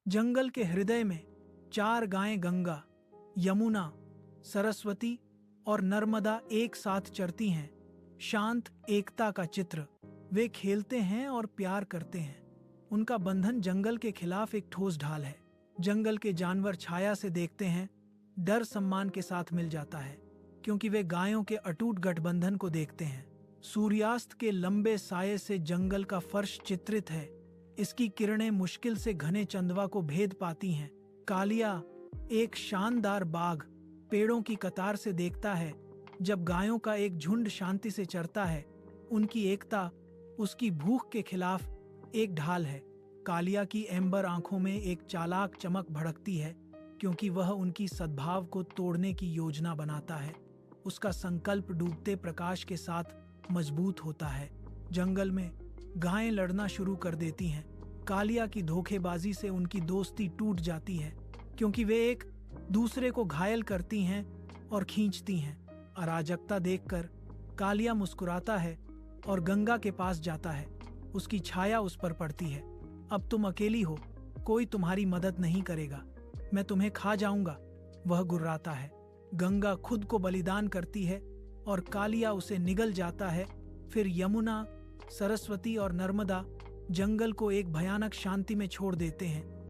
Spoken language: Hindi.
जंगल के हृदय में 4 गायें गंगा, यमुना, सरस्वती और नर्मदा एक साथ चरती हैं। शांत एकता का चित्र। वे खेलते हैं और प्यार करते हैं। उनका बंधन जंगल के खिलाफ एक ठोस ढाल है। जंगल के जानवर छाया से देखते हैं, डर सम्मान के साथ मिल जाता है, क्योंकि वे गायों के अटूट गठबंधन को देखते हैं। सूर्यास्त के लंबे साये से जंगल का फर्श चित्रित है। इसकी किरणें मुश्किल से घने चंदवा को भेद पाती हैं। कालिया, एक शानदार बाघ, पेड़ों की कतार से देखता है जब गायों का एक झुंड शांति से चरता है। उनकी एकता उसकी भूख के खिलाफ एक ढाल है। कालिया की एम्बर आंखों में एक चालाक चमक भड़कती है, क्योंकि वह उनकी सद्भाव को तोड़ने की योजना बनाता है। उसका संकल्प डूबते प्रकाश के साथ मजबूत होता है। जंगल में गायें लड़ना शुरू कर देती हैं। कालिया की धोखेबाजी से उनकी दोस्ती टूट जाती है, क्योंकि वे एक दूसरे को घायल करती हैं और खींचती हैं। अराजकता देखकर कालिया मुस्कुराता है और गंगा के पास जाता है। उसकी छाया उस पर पड़ती है। अब तुम अकेली हो, कोई तुम्हारी मदद नहीं करेगा, मैं तुम्हें खा जाऊंगा, वह गुर्राता है। गंगा खुद को बलिदान करती है और कालिया उसे निगल जाता है। फिर यमुना, सरस्वती और नर्मदा जंगल को एक भयानक शांति में छोड़ देते हैं।